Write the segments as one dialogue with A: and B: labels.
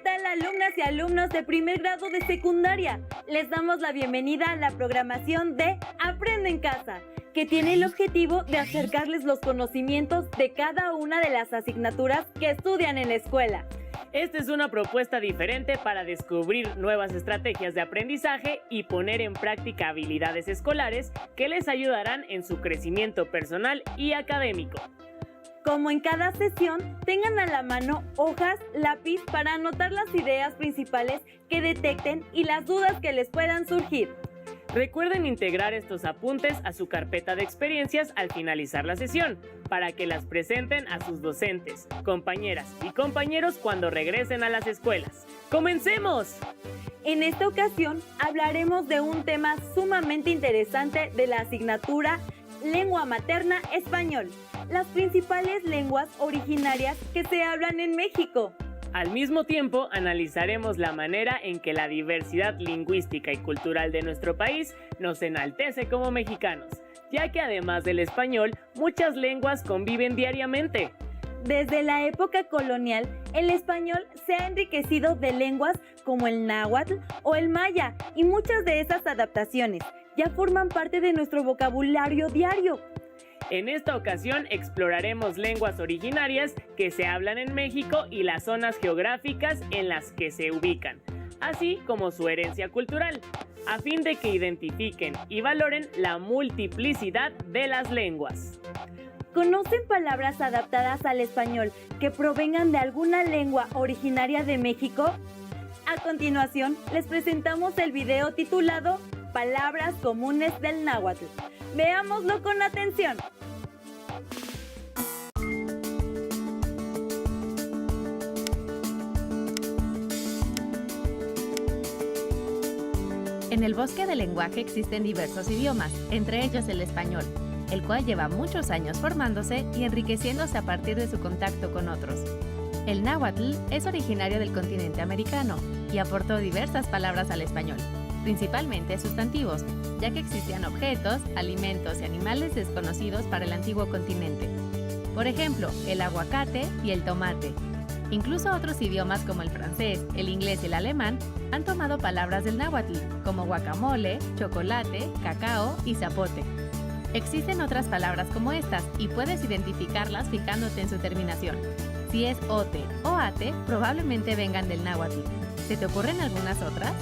A: tal, alumnas y alumnos de primer grado de secundaria? Les damos la bienvenida a la programación de Aprende en Casa, que tiene el objetivo de acercarles los conocimientos de cada una de las asignaturas que estudian en la escuela.
B: Esta es una propuesta diferente para descubrir nuevas estrategias de aprendizaje y poner en práctica habilidades escolares que les ayudarán en su crecimiento personal y académico.
A: Como en cada sesión, tengan a la mano hojas, lápiz para anotar las ideas principales que detecten y las dudas que les puedan surgir.
B: Recuerden integrar estos apuntes a su carpeta de experiencias al finalizar la sesión, para que las presenten a sus docentes, compañeras y compañeros cuando regresen a las escuelas. ¡Comencemos!
A: En esta ocasión hablaremos de un tema sumamente interesante de la asignatura Lengua Materna Español, las principales lenguas originarias que se hablan en México.
B: Al mismo tiempo, analizaremos la manera en que la diversidad lingüística y cultural de nuestro país nos enaltece como mexicanos, ya que además del español, muchas lenguas conviven diariamente.
A: Desde la época colonial, el español se ha enriquecido de lenguas como el náhuatl o el maya, y muchas de esas adaptaciones ya forman parte de nuestro vocabulario diario.
B: En esta ocasión exploraremos lenguas originarias que se hablan en México y las zonas geográficas en las que se ubican, así como su herencia cultural, a fin de que identifiquen y valoren la multiplicidad de las lenguas.
A: ¿Conocen palabras adaptadas al español que provengan de alguna lengua originaria de México? A continuación, les presentamos el video titulado Palabras comunes del náhuatl. Veámoslo con atención.
C: En el bosque del lenguaje existen diversos idiomas, entre ellos el español, el cual lleva muchos años formándose y enriqueciéndose a partir de su contacto con otros. El náhuatl es originario del continente americano y aportó diversas palabras al español, principalmente sustantivos, ya que existían objetos, alimentos y animales desconocidos para el antiguo continente. Por ejemplo, el aguacate y el tomate. Incluso otros idiomas como el francés, el inglés y el alemán han tomado palabras del náhuatl, como guacamole, chocolate, cacao y zapote. Existen otras palabras como estas y puedes identificarlas fijándote en su terminación. Si es ote o ate, probablemente vengan del náhuatl. ¿Se te ocurren algunas otras?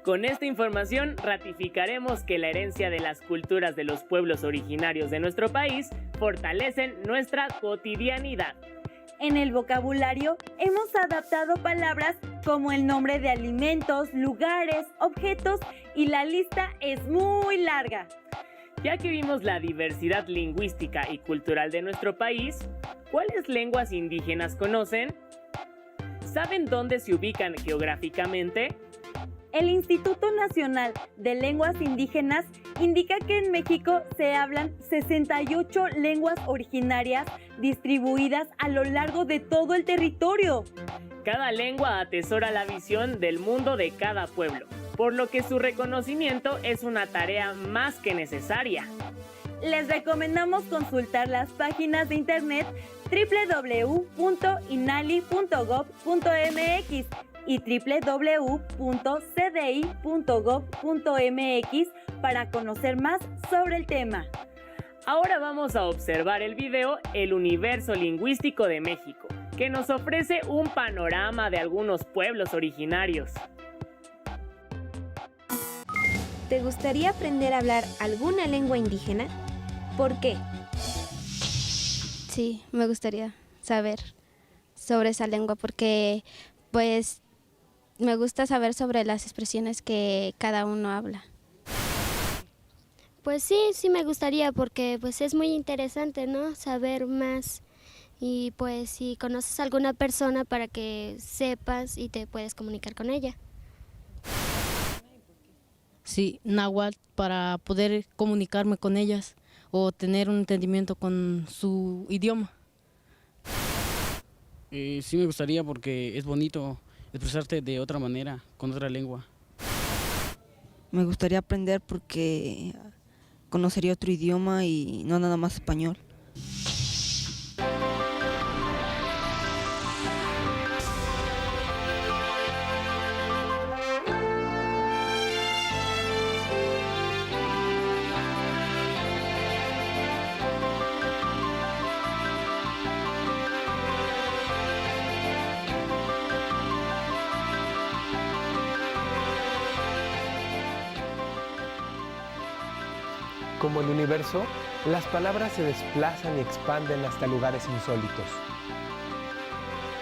B: Con esta información ratificaremos que la herencia de las culturas de los pueblos originarios de nuestro país fortalecen nuestra cotidianidad.
A: En el vocabulario hemos adaptado palabras como el nombre de alimentos, lugares, objetos y la lista es muy larga.
B: Ya que vimos la diversidad lingüística y cultural de nuestro país, ¿cuáles lenguas indígenas conocen? ¿Saben dónde se ubican geográficamente?
A: El Instituto Nacional de Lenguas Indígenas indica que en México se hablan 68 lenguas originarias distribuidas a lo largo de todo el territorio.
B: Cada lengua atesora la visión del mundo de cada pueblo, por lo que su reconocimiento es una tarea más que necesaria.
A: Les recomendamos consultar las páginas de internet www.inali.gov.mx y www.cdi.gov.mx para conocer más sobre el tema.
B: Ahora vamos a observar el video El Universo Lingüístico de México, que nos ofrece un panorama de algunos pueblos originarios.
D: ¿Te gustaría aprender a hablar alguna lengua indígena? ¿Por qué?
E: Sí, me gustaría saber sobre esa lengua porque pues me gusta saber sobre las expresiones que cada uno habla.
F: Pues sí me gustaría porque pues es muy interesante, ¿no? Saber más y pues si conoces a alguna persona para que sepas y te puedes comunicar con ella.
G: Sí, náhuatl para poder comunicarme con ellas o tener un entendimiento con su idioma.
H: Sí me gustaría porque es bonito expresarte de otra manera, con otra lengua.
I: Me gustaría aprender porque conocería otro idioma y no nada más español.
J: Como el universo, las palabras se desplazan y expanden hasta lugares insólitos.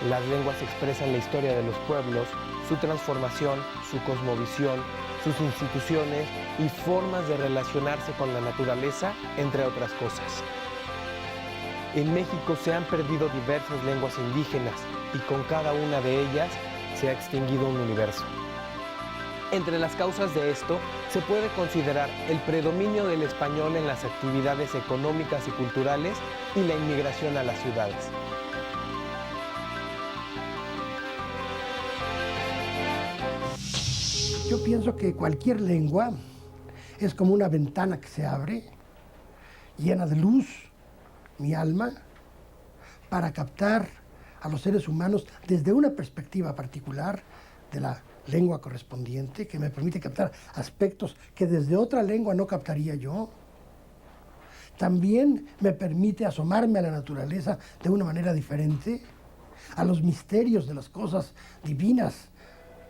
J: Las lenguas expresan la historia de los pueblos, su transformación, su cosmovisión, sus instituciones y formas de relacionarse con la naturaleza, entre otras cosas. En México se han perdido diversas lenguas indígenas y con cada una de ellas se ha extinguido un universo. Entre las causas de esto, se puede considerar el predominio del español en las actividades económicas y culturales y la inmigración a las ciudades.
K: Yo pienso que cualquier lengua es como una ventana que se abre, llena de luz, mi alma, para captar a los seres humanos desde una perspectiva particular de la lengua correspondiente, que me permite captar aspectos que desde otra lengua no captaría yo. También me permite asomarme a la naturaleza de una manera diferente, a los misterios de las cosas divinas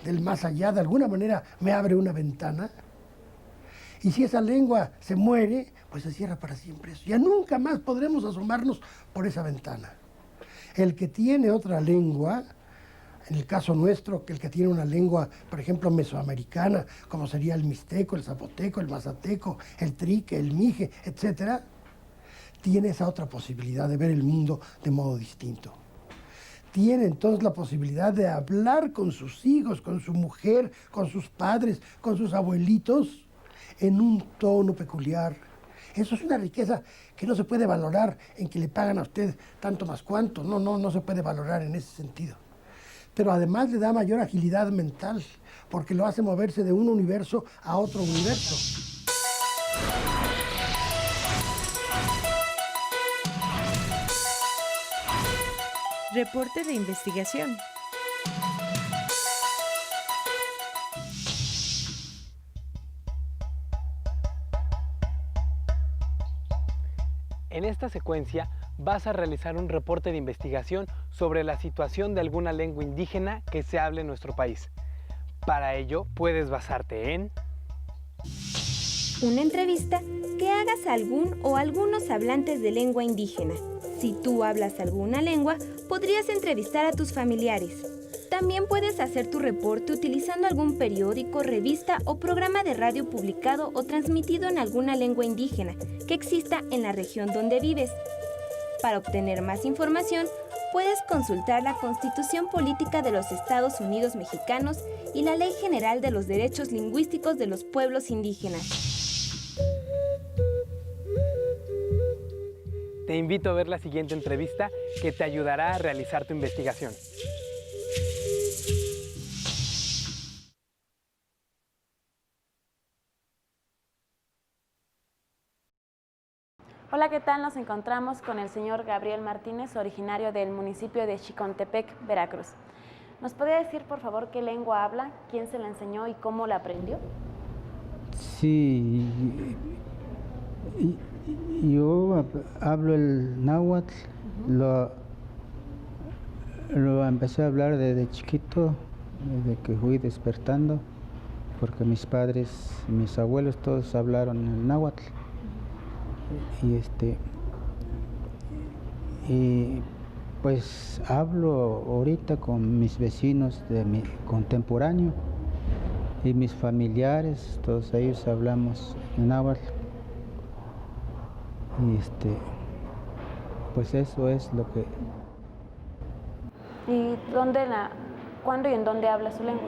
K: del más allá. De alguna manera me abre una ventana. Y si esa lengua se muere, pues se cierra para siempre eso. Ya nunca más podremos asomarnos por esa ventana. El que tiene otra lengua, en el caso nuestro, que el que tiene una lengua, por ejemplo, mesoamericana, como sería el mixteco, el zapoteco, el mazateco, el trique, el mije, etc., tiene esa otra posibilidad de ver el mundo de modo distinto. Tiene entonces la posibilidad de hablar con sus hijos, con su mujer, con sus padres, con sus abuelitos, en un tono peculiar. Eso es una riqueza que no se puede valorar en que le pagan a usted tanto más cuanto. No se puede valorar en ese sentido. Pero además le da mayor agilidad mental, porque lo hace moverse de un universo a otro universo.
C: Reporte de investigación.
J: En esta secuencia vas a realizar un reporte de investigación sobre la situación de alguna lengua indígena que se hable en nuestro país. Para ello, puedes basarte en
D: una entrevista que hagas a algún o algunos hablantes de lengua indígena. Si tú hablas alguna lengua, podrías entrevistar a tus familiares. También puedes hacer tu reporte utilizando algún periódico, revista o programa de radio publicado o transmitido en alguna lengua indígena que exista en la región donde vives. Para obtener más información, puedes consultar la Constitución Política de los Estados Unidos Mexicanos y la Ley General de los Derechos Lingüísticos de los Pueblos Indígenas.
J: Te invito a ver la siguiente entrevista que te ayudará a realizar tu investigación.
L: Hola, ¿qué tal? Nos encontramos con el señor Gabriel Martínez, originario del municipio de Xicontepec, Veracruz. ¿Nos podría decir, por favor, qué lengua habla, quién se la enseñó y cómo la aprendió?
M: Sí, yo hablo el náhuatl, lo empecé a hablar desde chiquito, desde que fui despertando, porque mis padres, mis abuelos, todos hablaron el náhuatl. Y pues hablo ahorita con mis vecinos de mi contemporáneo y mis familiares, todos ellos hablamos náhuatl. Y pues eso es lo que...
L: ¿Y cuándo y en dónde habla su lengua?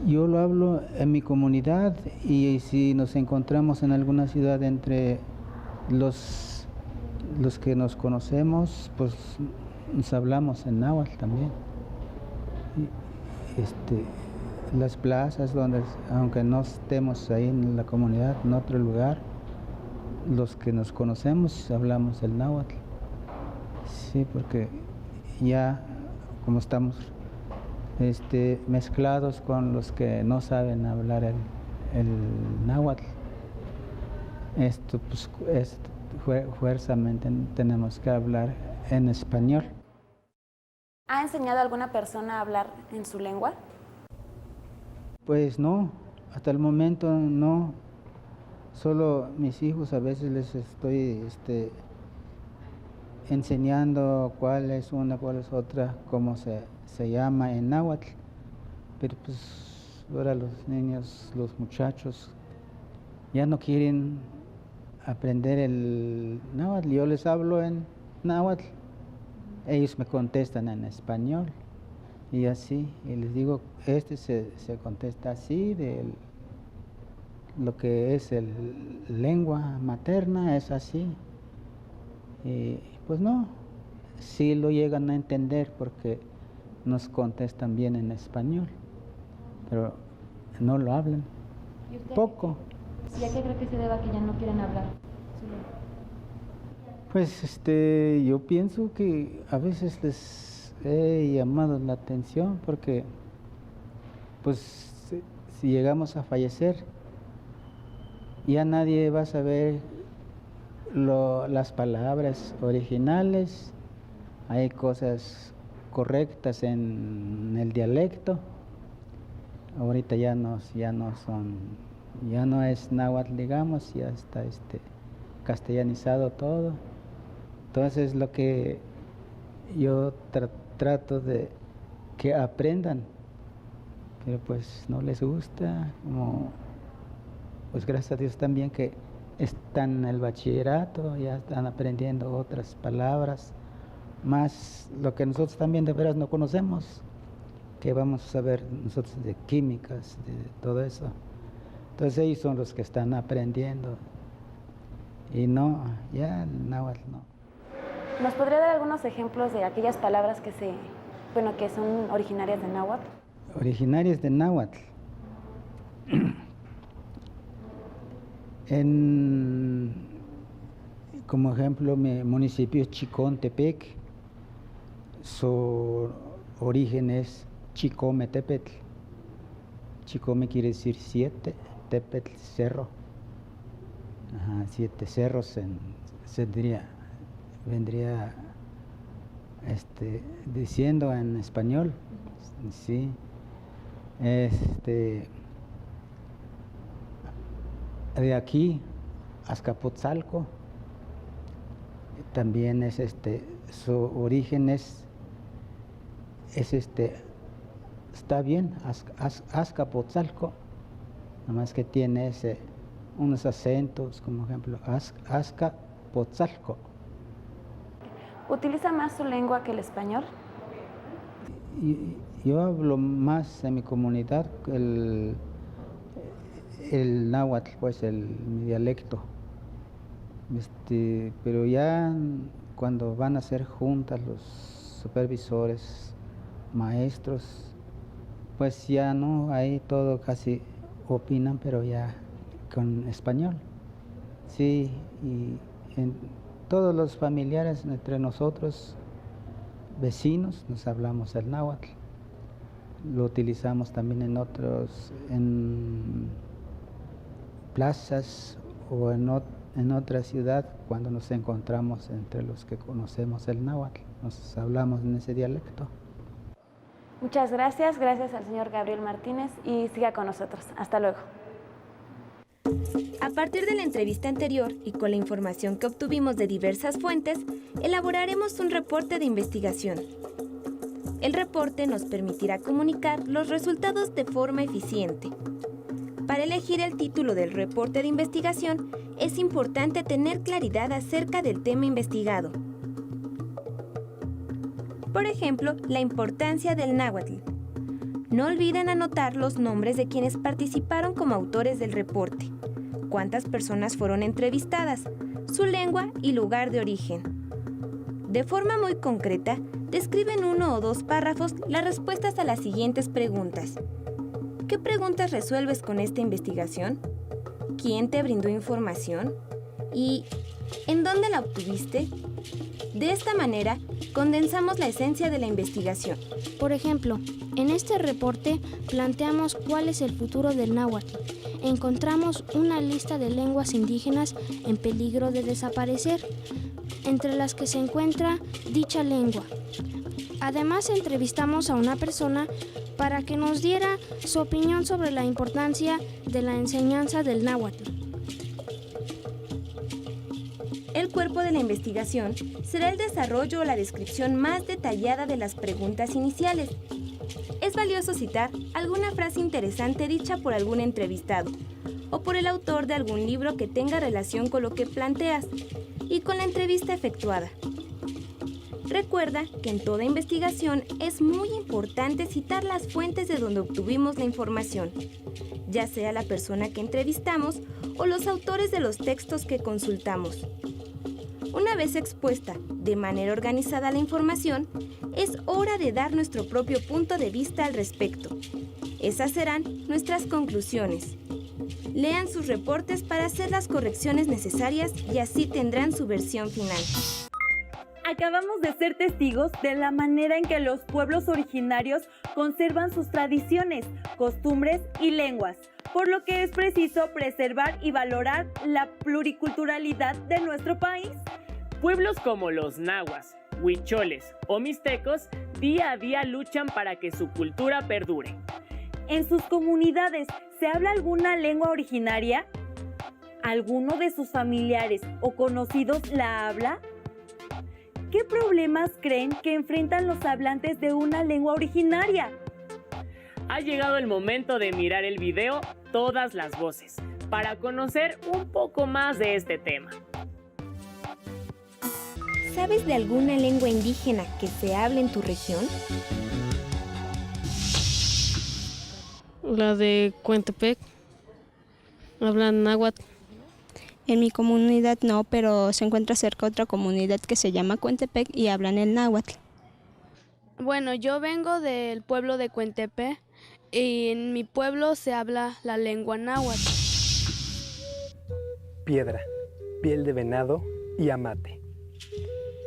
M: Yo lo hablo en mi comunidad y si nos encontramos en alguna ciudad entre los que nos conocemos, pues nos hablamos en náhuatl también. las plazas, donde aunque no estemos ahí en la comunidad, en otro lugar, los que nos conocemos hablamos el náhuatl. Sí, porque ya como estamos mezclados con los que no saben hablar el náhuatl, pues fuerzamente tenemos que hablar en español.
L: ¿Ha enseñado a alguna persona a hablar en su lengua?
M: Pues no, hasta el momento no. Solo mis hijos a veces les estoy enseñando cuál es una, cuál es otra, cómo se llama en náhuatl. Pero pues ahora los niños, los muchachos, ya no quieren aprender el náhuatl. Yo les hablo en náhuatl, ellos me contestan en español y así. Y les digo, se contesta así, de lo que es lengua materna, es así. Y pues no, sí lo llegan a entender porque nos contestan bien en español, pero no lo hablan, poco.
L: ¿Y a qué cree que se deba que ya no quieren hablar?
M: Pues yo pienso que a veces les he llamado la atención porque pues si llegamos a fallecer ya nadie va a saber las palabras originales. Hay cosas correctas en el dialecto. Ahorita ya no es náhuatl, digamos, ya está castellanizado todo. Entonces lo que yo trato de que aprendan, pero pues no les gusta, pues gracias a Dios también que están en el bachillerato, ya están aprendiendo otras palabras, más lo que nosotros también de veras no conocemos, que vamos a saber nosotros de químicas, de todo eso. Entonces ellos son los que están aprendiendo y no, ya el náhuatl no.
L: ¿Nos podría dar algunos ejemplos de aquellas palabras que son originarias de náhuatl?
M: Originarias de náhuatl. Como ejemplo, mi municipio Chicontepec, su origen es Chicome Tepetl. Chicome quiere decir 7, Tepetl, cerro. 7 cerros vendría diciendo en español, sí. De aquí, Azcapotzalco, también es su origen está bien, Azcapotzalco, nomás que tiene unos acentos, como ejemplo, Azcapotzalco.
L: ¿Utiliza más su lengua que el español?
M: Yo hablo más en mi comunidad el náhuatl, pues mi dialecto. Pero ya cuando van a hacer juntas los supervisores, maestros, pues ya no, ahí todo casi opinan, pero ya con español. Sí, y todos los familiares entre nosotros, vecinos, nos hablamos el náhuatl. Lo utilizamos también en plazas o en otra ciudad cuando nos encontramos entre los que conocemos el náhuatl. Nos hablamos en ese dialecto.
L: Muchas gracias al señor Gabriel Martínez y siga con nosotros. Hasta luego.
D: A partir de la entrevista anterior y con la información que obtuvimos de diversas fuentes, elaboraremos un reporte de investigación. El reporte nos permitirá comunicar los resultados de forma eficiente. Para elegir el título del reporte de investigación, es importante tener claridad acerca del tema investigado. Por ejemplo, la importancia del náhuatl. No olviden anotar los nombres de quienes participaron como autores del reporte, cuántas personas fueron entrevistadas, su lengua y lugar de origen. De forma muy concreta, describen 1 o 2 párrafos las respuestas a las siguientes preguntas. ¿Qué preguntas resuelves con esta investigación? ¿Quién te brindó información? ¿Y en dónde la obtuviste? De esta manera, condensamos la esencia de la investigación.
F: Por ejemplo, en este reporte planteamos cuál es el futuro del náhuatl. Encontramos una lista de lenguas indígenas en peligro de desaparecer, entre las que se encuentra dicha lengua. Además, entrevistamos a una persona para que nos diera su opinión sobre la importancia de la enseñanza del náhuatl.
D: El cuerpo de la investigación será el desarrollo o la descripción más detallada de las preguntas iniciales. Es valioso citar alguna frase interesante dicha por algún entrevistado o por el autor de algún libro que tenga relación con lo que planteas y con la entrevista efectuada. Recuerda que en toda investigación es muy importante citar las fuentes de donde obtuvimos la información, ya sea la persona que entrevistamos o los autores de los textos que consultamos. Una vez expuesta de manera organizada la información, es hora de dar nuestro propio punto de vista al respecto. Esas serán nuestras conclusiones. Lean sus reportes para hacer las correcciones necesarias y así tendrán su versión final.
A: Acabamos de ser testigos de la manera en que los pueblos originarios conservan sus tradiciones, costumbres y lenguas, por lo que es preciso preservar y valorar la pluriculturalidad de nuestro país.
B: Pueblos como los nahuas, huicholes o mixtecos día a día luchan para que su cultura perdure.
A: ¿En sus comunidades se habla alguna lengua originaria? ¿Alguno de sus familiares o conocidos la habla? ¿Qué problemas creen que enfrentan los hablantes de una lengua originaria?
B: Ha llegado el momento de mirar el video Todas las Voces para conocer un poco más de este tema.
D: ¿Sabes de alguna lengua indígena que se hable en tu región?
G: La de Cuentepec. Hablan náhuatl.
E: En mi comunidad no, pero se encuentra cerca otra comunidad que se llama Cuentepec y hablan el náhuatl.
N: Bueno, yo vengo del pueblo de Cuentepec y en mi pueblo se habla la lengua náhuatl.
J: Piedra, piel de venado y amate.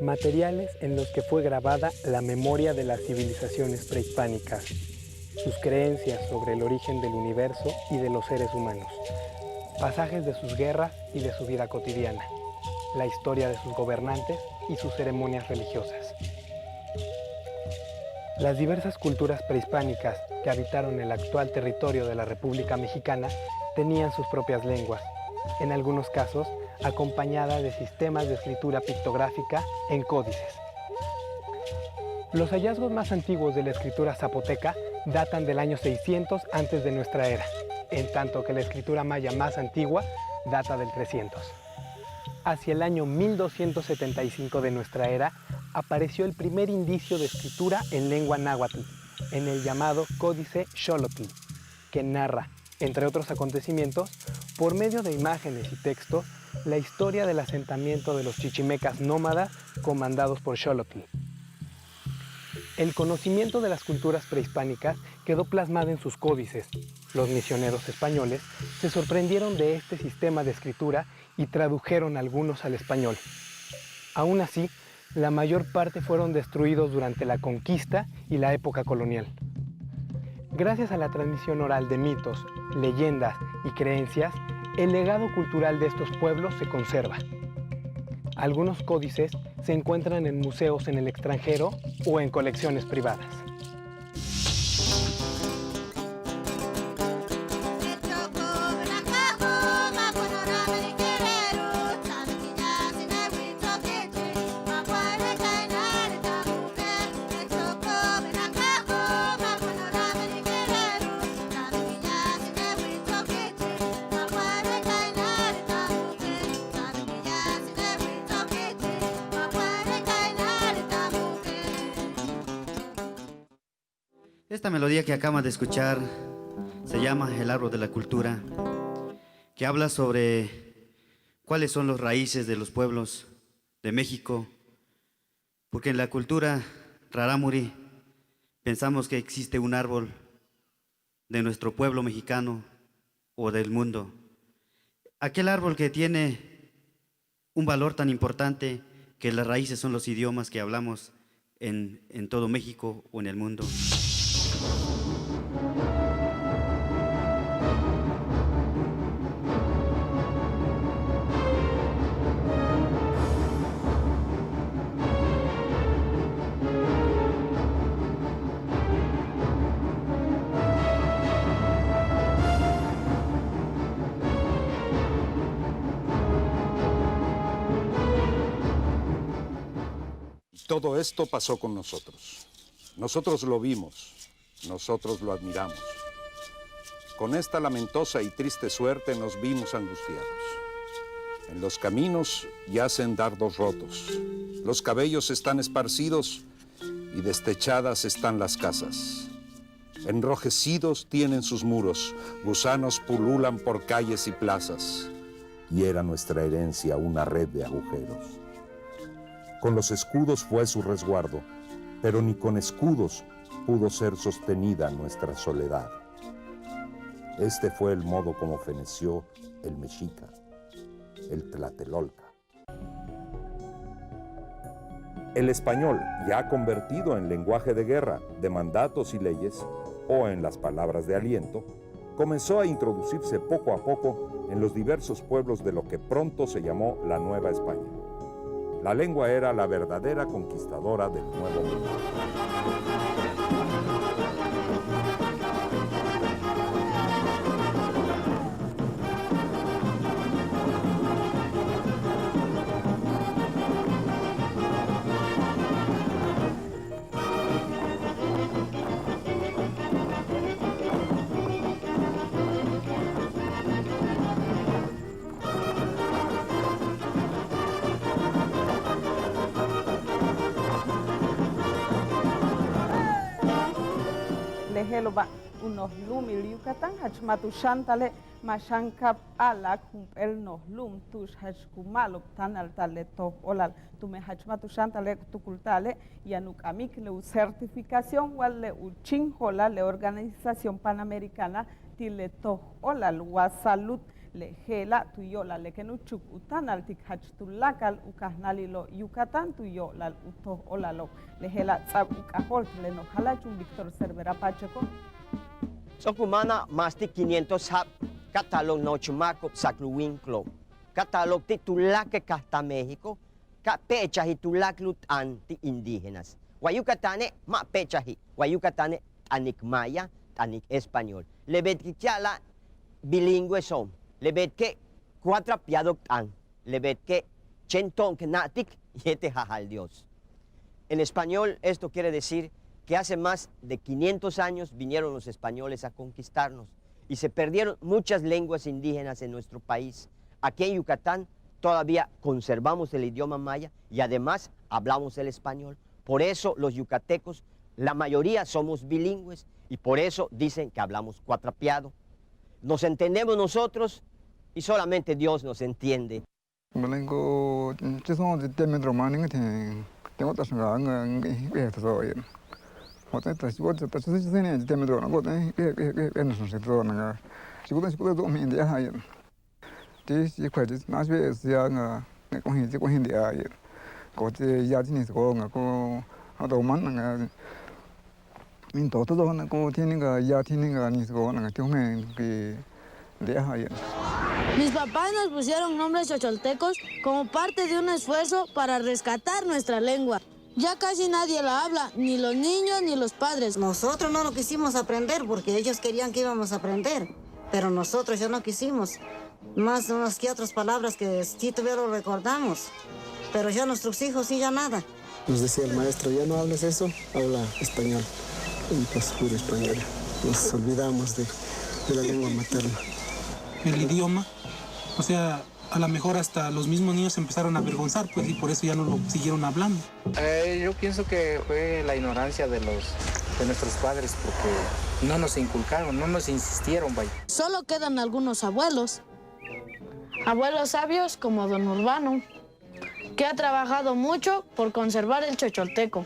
J: Materiales en los que fue grabada la memoria de las civilizaciones prehispánicas, sus creencias sobre el origen del universo y de los seres humanos, pasajes de sus guerras y de su vida cotidiana, la historia de sus gobernantes y sus ceremonias religiosas. Las diversas culturas prehispánicas que habitaron el actual territorio de la República Mexicana tenían sus propias lenguas, en algunos casos acompañada de sistemas de escritura pictográfica en códices. Los hallazgos más antiguos de la escritura zapoteca datan del año 600 antes de nuestra era, en tanto que la escritura maya más antigua data del 300. Hacia el año 1275 de nuestra era apareció el primer indicio de escritura en lengua náhuatl, en el llamado Códice Xolotl, que narra, entre otros acontecimientos, por medio de imágenes y textos, la historia del asentamiento de los chichimecas nómadas comandados por Xolotl. El conocimiento de las culturas prehispánicas quedó plasmado en sus códices. Los misioneros españoles se sorprendieron de este sistema de escritura y tradujeron algunos al español. Aún así, la mayor parte fueron destruidos durante la conquista y la época colonial. Gracias a la transmisión oral de mitos, leyendas y creencias, el legado cultural de estos pueblos se conserva. Algunos códices se encuentran en museos en el extranjero o en colecciones privadas.
O: Esta melodía que acaban de escuchar se llama El Árbol de la Cultura, que habla sobre cuáles son las raíces de los pueblos de México, porque en la cultura rarámuri pensamos que existe un árbol de nuestro pueblo mexicano o del mundo. Aquel árbol que tiene un valor tan importante que las raíces son los idiomas que hablamos en todo México o en el mundo.
P: Todo esto pasó con nosotros. Nosotros lo vimos, nosotros lo admiramos. Con esta lamentosa y triste suerte nos vimos angustiados. En los caminos yacen dardos rotos, los cabellos están esparcidos y destechadas están las casas. Enrojecidos tienen sus muros, gusanos pululan por calles y plazas. Y era nuestra herencia una red de agujeros. Con los escudos fue su resguardo, pero ni con escudos pudo ser sostenida nuestra soledad. Este fue el modo como feneció el mexica, el tlatelolca. El español, ya convertido en lenguaje de guerra, de mandatos y leyes, o en las palabras de aliento, comenzó a introducirse poco a poco en los diversos pueblos de lo que pronto se llamó la Nueva España. La lengua era la verdadera conquistadora del Nuevo Mundo.
Q: Leheloba unos lum il Yucatán hachmatu shantale mashankap alak humpel no lum tush hachkumalop tanal taleto olal tume hachmatu shantale tukultale yanuk amik le certificación wal le uchin hola le Organización Panamericana tileto olal wa salud le hela tuyola le kenuchuk utanal tik hachtulakal ukahnalilo Yucatán tuyolal uto olalo le hela tsab ukahol le no halachun Víctor Cervera Pacheco.
R: Sokumana más de 500 hab catálogo no chumaco sacluinclo catálogo titulaque casta México ca pecha hitulak lutan ti indígenas Guayucatane ma pecha hi Guayucatane tanik maya tanik español le betchala bilingüe son le bet que cuatro piadok tan le bet que chenton que natik yete jajal Dios. En español esto quiere decir que hace más de 500 años vinieron los españoles a conquistarnos y se perdieron muchas lenguas indígenas en nuestro país. Aquí en Yucatán todavía conservamos el idioma maya y además hablamos el español. Por eso los yucatecos, la mayoría somos bilingües y por eso dicen que hablamos cuatrapeado. Nos entendemos nosotros y solamente Dios nos entiende.
S: Mis papás nos pusieron nombres chocholtecos como parte de un esfuerzo para rescatar nuestra lengua. Ya casi nadie la habla, ni los niños ni los padres.
T: Nosotros no lo quisimos aprender porque ellos querían que íbamos a aprender, pero nosotros ya no quisimos. Más unas que otras palabras que sí todavía lo recordamos, pero ya nuestros hijos sí ya nada.
U: Nos decía el maestro, ya no hables eso, habla español. Y pues puro español. Nos olvidamos de la lengua materna.
V: El idioma, o sea, a lo mejor hasta los mismos niños se empezaron a avergonzar, pues, y por eso ya no lo siguieron hablando.
W: Yo pienso que fue la ignorancia de nuestros padres, porque no nos inculcaron, no nos insistieron, vaya.
S: Solo quedan algunos abuelos. Abuelos sabios como don Urbano, que ha trabajado mucho por conservar el chocholteco.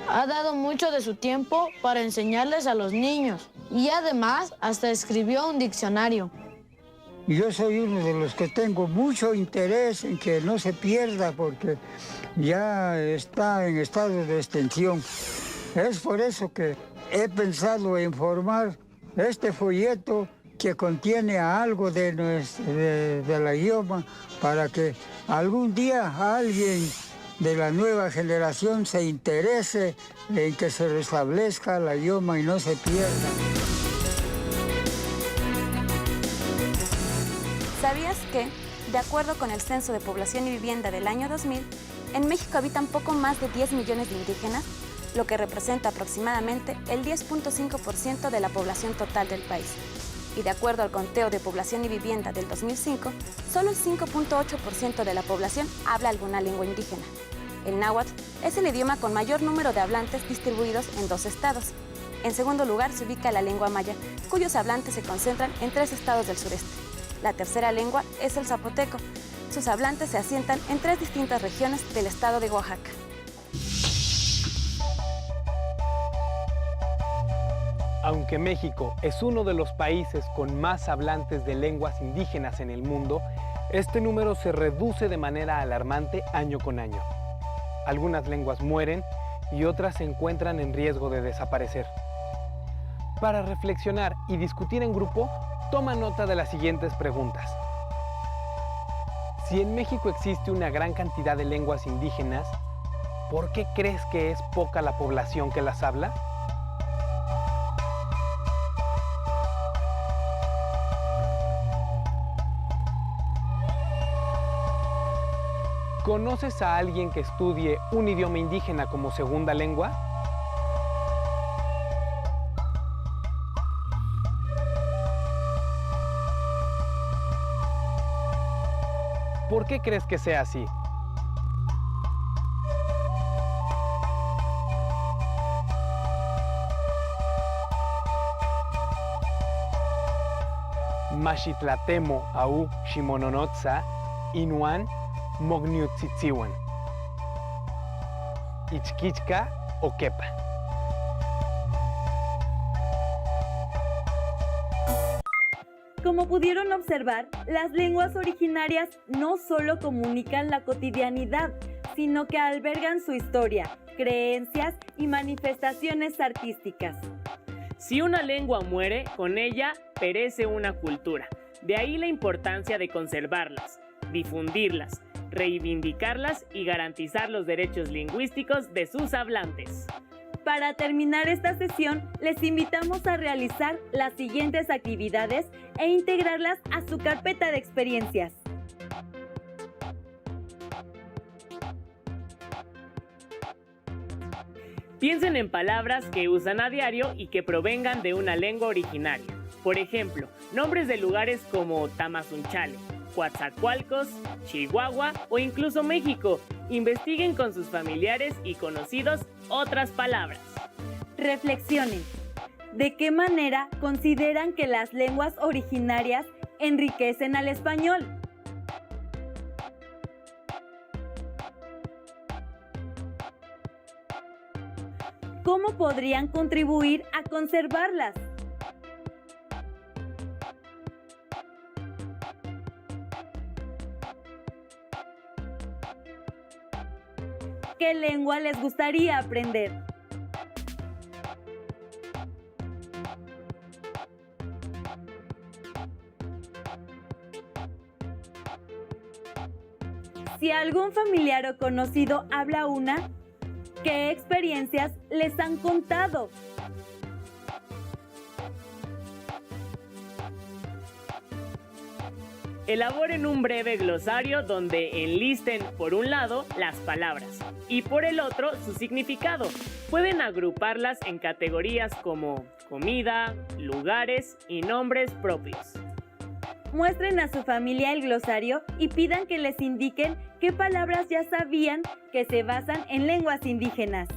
S: Ha dado mucho de su tiempo para enseñarles a los niños. y además hasta escribió un diccionario.
H: Yo soy uno de los que tengo mucho interés en que no se pierda porque ya está en estado de extinción. Es por eso que he pensado en formar este folleto que contiene algo de la idioma para que algún día alguien de la nueva generación se interese en que se restablezca la idioma y no se pierda.
L: ¿Sabías que, de acuerdo con el Censo de Población y Vivienda del año 2000, en México habitan poco más de 10 millones de indígenas, lo que representa aproximadamente el 10.5% de la población total del país? Y de acuerdo al Conteo de Población y Vivienda del 2005, solo el 5.8% de la población habla alguna lengua indígena. El náhuatl es el idioma con mayor número de hablantes distribuidos en 2 estados. En segundo lugar se ubica la lengua maya, cuyos hablantes se concentran en 3 estados del sureste. La tercera lengua es el zapoteco. Sus hablantes se asientan en 3 distintas regiones del estado de Oaxaca.
J: Aunque México es uno de los países con más hablantes de lenguas indígenas en el mundo, este número se reduce de manera alarmante año con año. Algunas lenguas mueren y otras se encuentran en riesgo de desaparecer. Para reflexionar y discutir en grupo, toma nota de las siguientes preguntas. Si en México existe una gran cantidad de lenguas indígenas, ¿por qué crees que es poca la población que las habla? ¿Conoces a alguien que estudie un idioma indígena como segunda lengua? ¿Por qué crees que sea así? Maxitlatemo au Ximononotza Inuan Mogniutzitziwan Ichquichca Oquepa.
A: Como pudieron observar, las lenguas originarias no solo comunican la cotidianidad, sino que albergan su historia, creencias y manifestaciones artísticas.
B: Si una lengua muere, con ella perece una cultura. De ahí la importancia de conservarlas, difundirlas, reivindicarlas y garantizar los derechos lingüísticos de sus hablantes.
A: Para terminar esta sesión, les invitamos a realizar las siguientes actividades e integrarlas a su carpeta de experiencias.
B: Piensen en palabras que usan a diario y que provengan de una lengua originaria. Por ejemplo, nombres de lugares como Tamazunchale, Coatzacoalcos, Chihuahua o incluso México. Investiguen con sus familiares y conocidos otras palabras.
A: Reflexionen. ¿De qué manera consideran que las lenguas originarias enriquecen al español? ¿Cómo podrían contribuir a conservarlas? ¿Qué lengua les gustaría aprender? Si algún familiar o conocido habla una, ¿qué experiencias les han contado?
B: Elaboren un breve glosario donde enlisten, por un lado, las palabras y por el otro, su significado. Pueden agruparlas en categorías como comida, lugares y nombres propios.
A: Muestren a su familia el glosario y pidan que les indiquen qué palabras ya sabían que se basan en lenguas indígenas.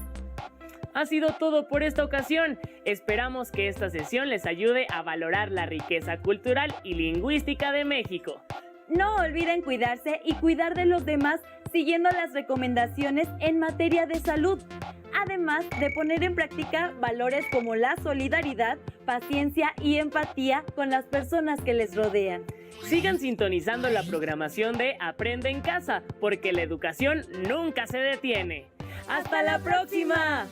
B: Ha sido todo por esta ocasión. Esperamos que esta sesión les ayude a valorar la riqueza cultural y lingüística de México.
A: No olviden cuidarse y cuidar de los demás siguiendo las recomendaciones en materia de salud. además de poner en práctica valores como la solidaridad, paciencia y empatía con las personas que les rodean.
B: Sigan sintonizando la programación de Aprende en Casa, porque la educación nunca se detiene. ¡Hasta la próxima!